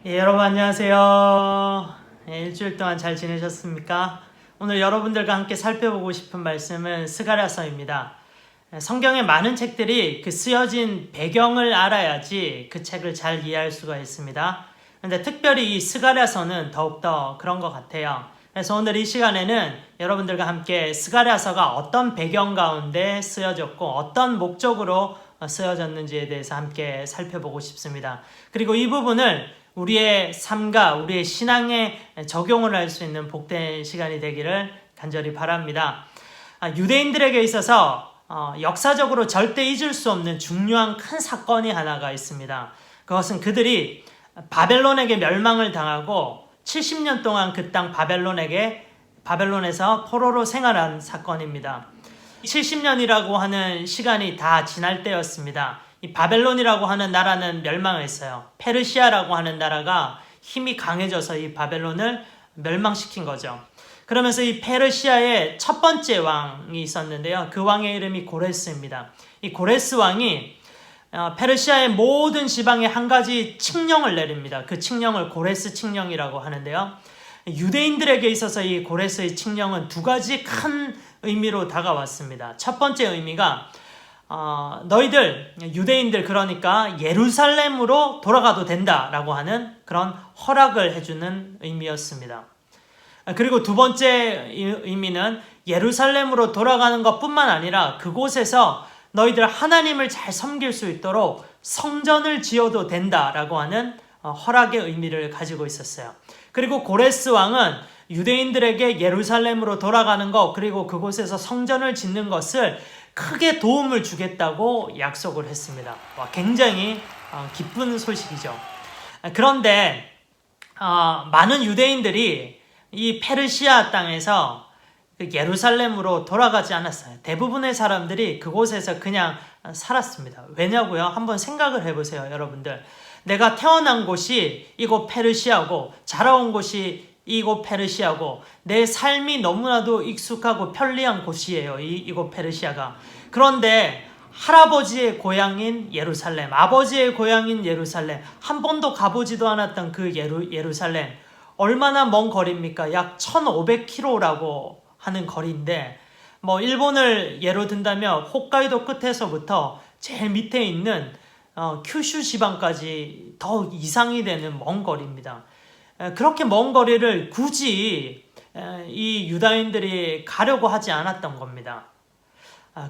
여러분 안녕하세요. 일주일 동안 잘 지내셨습니까? 오늘 여러분들과 함께 살펴보고 싶은 말씀은 스가랴서입니다. 성경에 많은 책들이 그 쓰여진 배경을 알아야지 그 책을 잘 이해할 수가 있습니다. 그런데 특별히 이 스가랴서는 더욱더 그런 것 같아요. 그래서 오늘 이 시간에는 여러분들과 함께 스가랴서가 어떤 배경 가운데 쓰여졌고 어떤 목적으로 쓰여졌는지에 대해서 함께 살펴보고 싶습니다. 그리고 이 부분을 우리의 삶과 우리의 신앙에 적용을 할 수 있는 복된 시간이 되기를 간절히 바랍니다. 유대인들에게 있어서 역사적으로 절대 잊을 수 없는 중요한 큰 사건이 하나가 있습니다. 그것은 그들이 바벨론에게 멸망을 당하고 70년 동안 그 땅 바벨론에서 포로로 생활한 사건입니다. 70년이라고 하는 시간이 다 지날 때였습니다. 이 바벨론이라고 하는 나라는 멸망했어요. 페르시아라고 하는 나라가 힘이 강해져서 이 바벨론을 멸망시킨 거죠. 그러면서 이 페르시아의 첫 번째 왕이 있었는데요. 그 왕의 이름이 고레스입니다. 이 고레스 왕이 페르시아의 모든 지방에 한 가지 칙령을 내립니다. 그 칙령을 고레스 칙령이라고 하는데요. 유대인들에게 있어서 이 고레스의 칙령은 두 가지 큰 의미로 다가왔습니다. 첫 번째 의미가 너희들 유대인들 그러니까 예루살렘으로 돌아가도 된다라고 하는 그런 허락을 해주는 의미였습니다. 그리고 두 번째 의미는 예루살렘으로 돌아가는 것뿐만 아니라 그곳에서 너희들 하나님을 잘 섬길 수 있도록 성전을 지어도 된다라고 하는 허락의 의미를 가지고 있었어요. 그리고 고레스 왕은 유대인들에게 예루살렘으로 돌아가는 것 그리고 그곳에서 성전을 짓는 것을 크게 도움을 주겠다고 약속을 했습니다. 굉장히 기쁜 소식이죠. 그런데 많은 유대인들이 이 페르시아 땅에서 예루살렘으로 돌아가지 않았어요. 대부분의 사람들이 그곳에서 그냥 살았습니다. 왜냐고요? 한번 생각을 해보세요, 여러분들. 내가 태어난 곳이 이곳 페르시아고 자라온 곳이 이곳 페르시아고 내 삶이 너무나도 익숙하고 편리한 곳이에요. 이곳 페르시아가. 그런데 할아버지의 고향인 예루살렘, 아버지의 고향인 예루살렘, 한 번도 가보지도 않았던 그 예루살렘 얼마나 먼 거리입니까? 약 1500km라고 하는 거리인데 일본을 예로 든다면 홋카이도 끝에서부터 제일 밑에 있는 큐슈 지방까지 더 이상이 되는 먼 거리입니다. 그렇게 먼 거리를 굳이 이 유다인들이 가려고 하지 않았던 겁니다.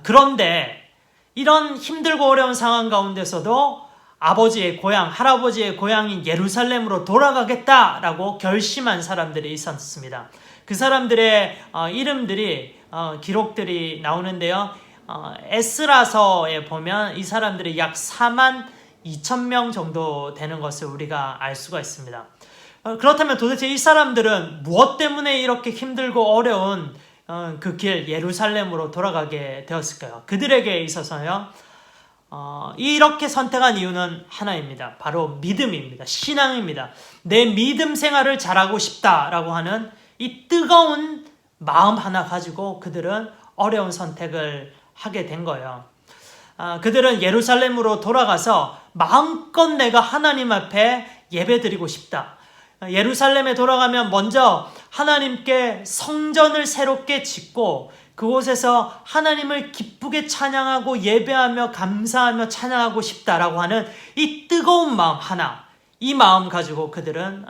그런데 이런 힘들고 어려운 상황 가운데서도 아버지의 고향, 할아버지의 고향인 예루살렘으로 돌아가겠다라고 결심한 사람들이 있었습니다. 그 사람들의 이름들이 기록들이 나오는데요. 에스라서에 보면 이 사람들이 약 4만 2천 명 정도 되는 것을 우리가 알 수가 있습니다. 그렇다면 도대체 이 사람들은 무엇 때문에 이렇게 힘들고 어려운 그 길 예루살렘으로 돌아가게 되었을까요? 그들에게 있어서요. 이렇게 선택한 이유는 하나입니다. 바로 믿음입니다. 신앙입니다. 내 믿음 생활을 잘하고 싶다라고 하는 이 뜨거운 마음 하나 가지고 그들은 어려운 선택을 하게 된 거예요. 그들은 예루살렘으로 돌아가서 마음껏 내가 하나님 앞에 예배드리고 싶다. 예루살렘에 돌아가면 먼저 하나님께 성전을 새롭게 짓고 그곳에서 하나님을 기쁘게 찬양하고 예배하며 감사하며 찬양하고 싶다라고 하는 이 뜨거운 마음 하나, 이 마음 가지고 그들은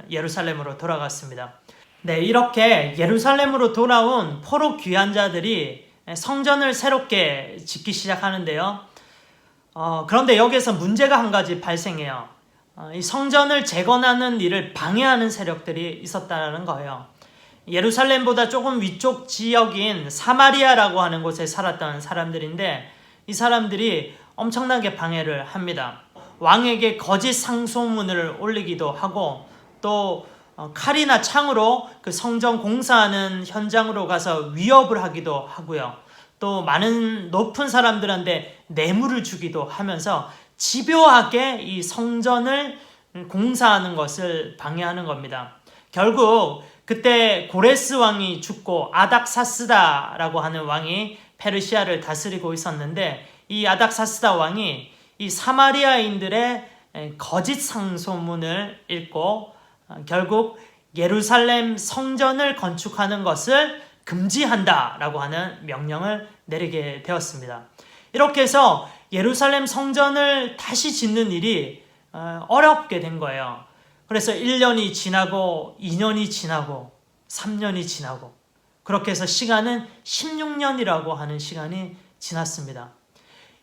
예루살렘으로 돌아갔습니다. 네, 이렇게 예루살렘으로 돌아온 포로 귀환자들이 성전을 새롭게 짓기 시작하는데요. 그런데 여기에서 문제가 한 가지 발생해요. 이 성전을 재건하는 일을 방해하는 세력들이 있었다는 거예요. 예루살렘보다 조금 위쪽 지역인 사마리아라고 하는 곳에 살았던 사람들인데 이 사람들이 엄청나게 방해를 합니다. 왕에게 거짓 상소문을 올리기도 하고 또 칼이나 창으로 그 성전 공사하는 현장으로 가서 위협을 하기도 하고요. 또 많은 높은 사람들한테 뇌물을 주기도 하면서 집요하게 이 성전을 공사하는 것을 방해하는 겁니다. 결국 그때 고레스 왕이 죽고 아닥사스다라고 하는 왕이 페르시아를 다스리고 있었는데 이 아닥사스다 왕이 이 사마리아인들의 거짓 상소문을 읽고 결국 예루살렘 성전을 건축하는 것을 금지한다라고 하는 명령을 내리게 되었습니다. 이렇게 해서 예루살렘 성전을 다시 짓는 일이 어렵게 된 거예요. 그래서 1년이 지나고 2년이 지나고 3년이 지나고 그렇게 해서 시간은 16년이라고 하는 시간이 지났습니다.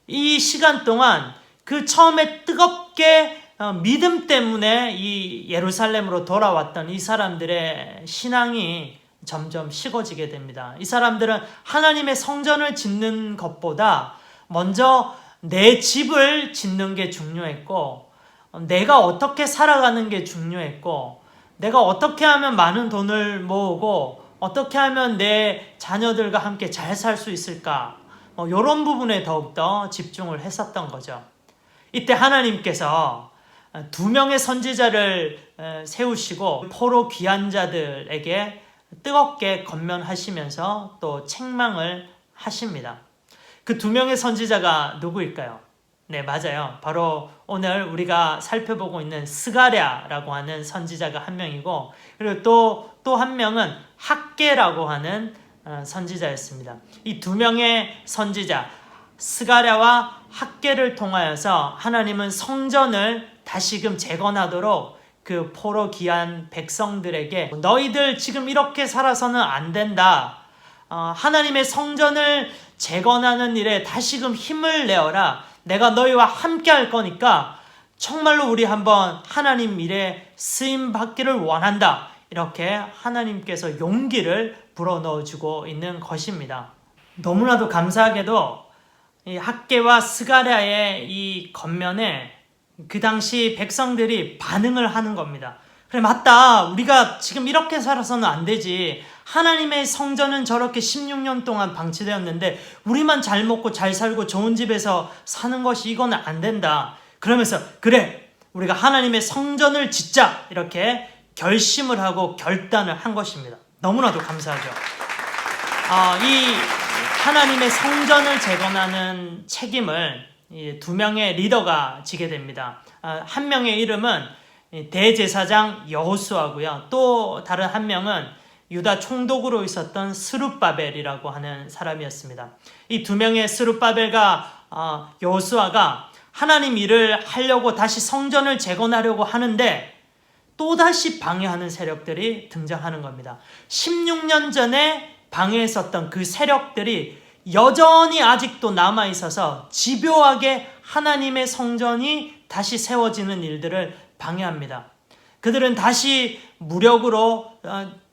이 시간 동안 그 처음에 뜨겁게 믿음 때문에 이 예루살렘으로 돌아왔던 이 사람들의 신앙이 점점 식어지게 됩니다. 이 사람들은 하나님의 성전을 짓는 것보다 먼저 내 집을 짓는 게 중요했고, 내가 어떻게 살아가는 게 중요했고, 내가 어떻게 하면 많은 돈을 모으고 어떻게 하면 내 자녀들과 함께 잘 살 수 있을까, 이런 부분에 더욱더 집중을 했었던 거죠. 이때 하나님께서 2명의 선지자를 세우시고 포로 귀한 자들에게 뜨겁게 권면하시면서 또 책망을 하십니다. 그 2명의 선지자가 누구일까요? 네, 맞아요. 바로 오늘 우리가 살펴보고 있는 스가랴라고 하는 선지자가 한 명이고, 그리고 또 한 명은 학개라고 하는 선지자였습니다. 이 2명의 선지자 스가랴와 학개를 통하여서 하나님은 성전을 다시금 재건하도록 그 포로 귀한 백성들에게 너희들 지금 이렇게 살아서는 안 된다. 하나님의 성전을 재건하는 일에 다시금 힘을 내어라. 내가 너희와 함께 할 거니까 정말로 우리 한번 하나님 일에 쓰임 받기를 원한다. 이렇게 하나님께서 용기를 불어넣어주고 있는 것입니다. 너무나도 감사하게도 이 학개와 스가랴의 이 권면에 그 당시 백성들이 반응을 하는 겁니다. 그래, 맞다. 우리가 지금 이렇게 살아서는 안 되지. 하나님의 성전은 저렇게 16년 동안 방치되었는데 우리만 잘 먹고 잘 살고 좋은 집에서 사는 것이 이거는 안 된다. 그러면서 그래, 우리가 하나님의 성전을 짓자. 이렇게 결심을 하고 결단을 한 것입니다. 너무나도 감사하죠. 이 하나님의 성전을 재건하는 책임을 2명의 리더가 지게 됩니다. 한 명의 이름은 대제사장 여호수아고요. 또 다른 한 명은 유다 총독으로 있었던 스룹바벨이라고 하는 사람이었습니다. 이 2명의 스룹바벨과 여호수아가 하나님 일을 하려고 다시 성전을 재건하려고 하는데 또다시 방해하는 세력들이 등장하는 겁니다. 16년 전에 방해했었던 그 세력들이 여전히 아직도 남아있어서 집요하게 하나님의 성전이 다시 세워지는 일들을 방해합니다. 그들은 다시 무력으로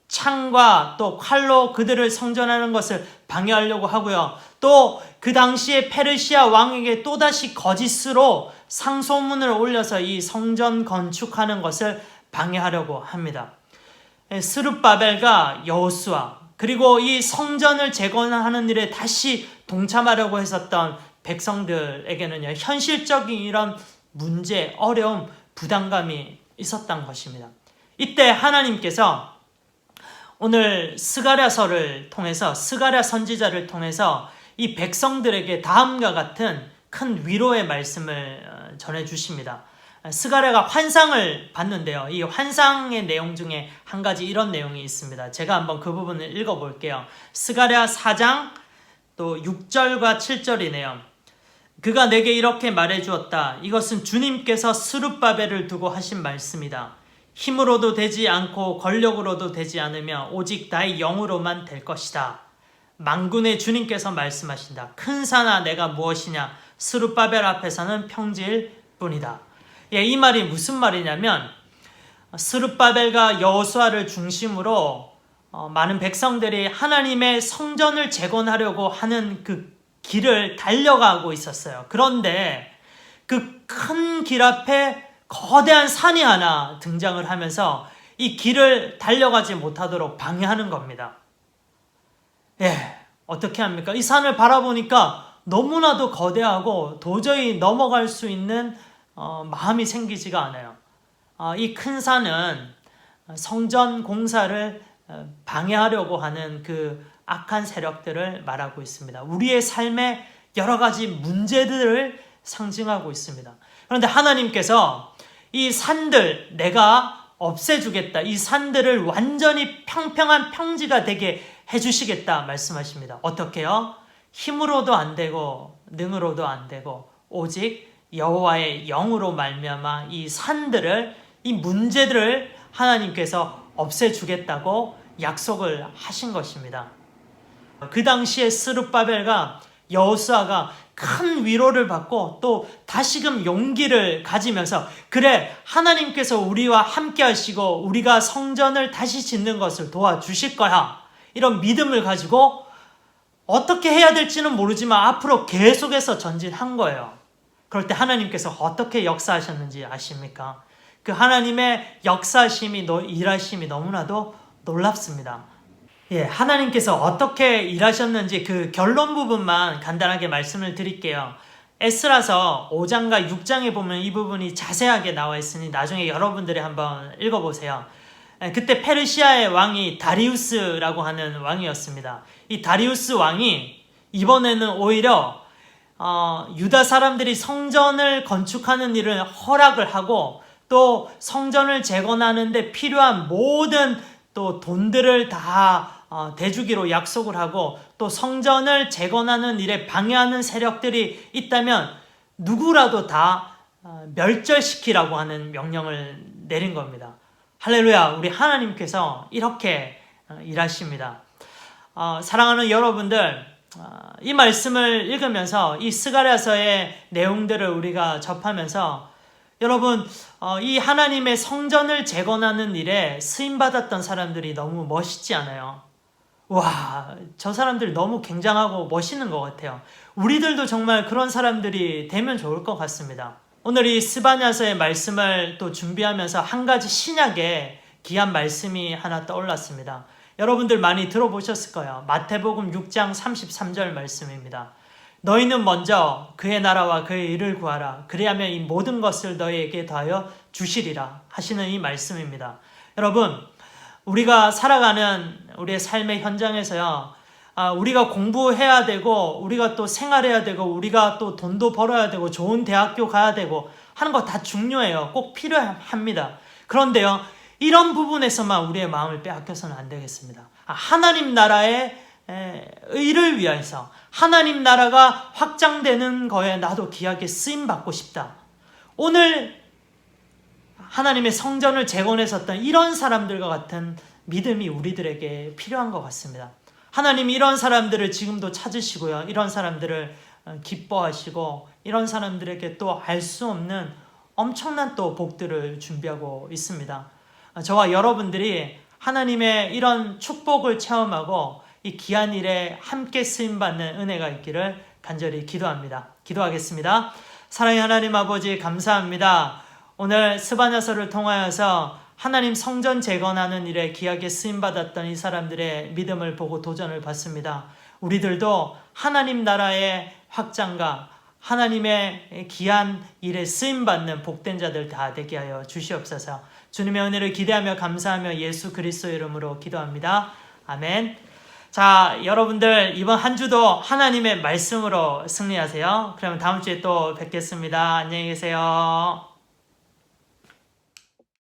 창과 또 칼로 그들을 성전하는 것을 방해하려고 하고요. 또 그 당시에 페르시아 왕에게 또다시 거짓으로 상소문을 올려서 이 성전 건축하는 것을 방해하려고 합니다. 스룹바벨과 여호수아 그리고 이 성전을 재건하는 일에 다시 동참하려고 했었던 백성들에게는요, 현실적인 이런 문제, 어려움, 부담감이 있었던 것입니다. 이때 하나님께서 오늘 스가랴서를 통해서, 스가랴 선지자를 통해서 이 백성들에게 다음과 같은 큰 위로의 말씀을 전해주십니다. 스가랴가 환상을 봤는데요. 이 환상의 내용 중에 한 가지 이런 내용이 있습니다. 제가 한번 그 부분을 읽어볼게요. 스가랴 4장 또 6절과 7절이네요. 그가 내게 이렇게 말해주었다. 이것은 주님께서 스룹바벨을 두고 하신 말씀이다. 힘으로도 되지 않고 권력으로도 되지 않으며 오직 나의 영으로만 될 것이다. 만군의 주님께서 말씀하신다. 큰 산아 내가 무엇이냐. 스룹바벨 앞에서는 평지일 뿐이다. 이 말이 무슨 말이냐면 스룹바벨과 여호수아를 중심으로 많은 백성들이 하나님의 성전을 재건하려고 하는 그 길을 달려가고 있었어요. 그런데 그 큰 길 앞에 거대한 산이 하나 등장을 하면서 이 길을 달려가지 못하도록 방해하는 겁니다. 어떻게 합니까? 이 산을 바라보니까 너무나도 거대하고 도저히 넘어갈 수 있는 마음이 생기지가 않아요. 이 큰 산은 성전 공사를 방해하려고 하는 그 악한 세력들을 말하고 있습니다. 우리의 삶에 여러 가지 문제들을 상징하고 있습니다. 그런데 하나님께서 이 산들 내가 없애주겠다. 이 산들을 완전히 평평한 평지가 되게 해주시겠다 말씀하십니다. 어떻게요? 힘으로도 안 되고 능으로도 안 되고 오직 여호와의 영으로 말미암아 이 산들을, 이 문제들을 하나님께서 없애주겠다고 약속을 하신 것입니다. 그 당시에 스룹바벨과 여호수아가 큰 위로를 받고 또 다시금 용기를 가지면서, 그래, 하나님께서 우리와 함께 하시고 우리가 성전을 다시 짓는 것을 도와주실 거야, 이런 믿음을 가지고 어떻게 해야 될지는 모르지만 앞으로 계속해서 전진한 거예요. 그럴 때 하나님께서 어떻게 역사하셨는지 아십니까? 그 하나님의 역사하심이, 일하심이 너무나도 놀랍습니다. 하나님께서 어떻게 일하셨는지 그 결론 부분만 간단하게 말씀을 드릴게요. 에스라서 5장과 6장에 보면 이 부분이 자세하게 나와 있으니 나중에 여러분들이 한번 읽어보세요. 그때 페르시아의 왕이 다리우스라고 하는 왕이었습니다. 이 다리우스 왕이 이번에는 오히려 유다 사람들이 성전을 건축하는 일을 허락을 하고 또 성전을 재건하는데 필요한 모든 또 돈들을 다 대주기로 약속을 하고, 또 성전을 재건하는 일에 방해하는 세력들이 있다면 누구라도 다 멸절시키라고 하는 명령을 내린 겁니다. 할렐루야, 우리 하나님께서 이렇게 일하십니다. 사랑하는 여러분들, 이 말씀을 읽으면서 이 스가랴서의 내용들을 우리가 접하면서 여러분, 이 하나님의 성전을 재건하는 일에 쓰임받았던 사람들이 너무 멋있지 않아요? 와, 저 사람들 너무 굉장하고 멋있는 것 같아요. 우리들도 정말 그런 사람들이 되면 좋을 것 같습니다. 오늘 이 스바냐서의 말씀을 또 준비하면서 한 가지 신약의 귀한 말씀이 하나 떠올랐습니다. 여러분들 많이 들어보셨을 거예요. 마태복음 6장 33절 말씀입니다. 너희는 먼저 그의 나라와 그의 일을 구하라. 그리하면 이 모든 것을 너희에게 더하여 주시리라 하시는 이 말씀입니다. 여러분, 우리가 살아가는 우리의 삶의 현장에서요, 우리가 공부해야 되고 우리가 또 생활해야 되고 우리가 또 돈도 벌어야 되고 좋은 대학교 가야 되고 하는 거 다 중요해요. 꼭 필요합니다. 그런데요, 이런 부분에서만 우리의 마음을 빼앗겨서는 안 되겠습니다. 하나님 나라의 의를 위해서, 하나님 나라가 확장되는 거에 나도 귀하게 쓰임받고 싶다. 오늘 하나님의 성전을 재건했었던 이런 사람들과 같은 믿음이 우리들에게 필요한 것 같습니다. 하나님이 이런 사람들을 지금도 찾으시고요, 이런 사람들을 기뻐하시고 이런 사람들에게 또 알 수 없는 엄청난 또 복들을 준비하고 있습니다. 저와 여러분들이 하나님의 이런 축복을 체험하고 이 귀한 일에 함께 쓰임받는 은혜가 있기를 간절히 기도합니다. 기도하겠습니다. 사랑의 하나님 아버지, 감사합니다. 오늘 스바냐서를 통하여서 하나님 성전 재건하는 일에 귀하게 쓰임받았던 이 사람들의 믿음을 보고 도전을 받습니다. 우리들도 하나님 나라의 확장과 하나님의 귀한 일에 쓰임받는 복된 자들 다 되게 하여 주시옵소서. 주님의 은혜를 기대하며 감사하며 예수 그리스도의 이름으로 기도합니다. 아멘. 자, 여러분들 이번 한 주도 하나님의 말씀으로 승리하세요. 그럼 다음 주에 또 뵙겠습니다. 안녕히 계세요.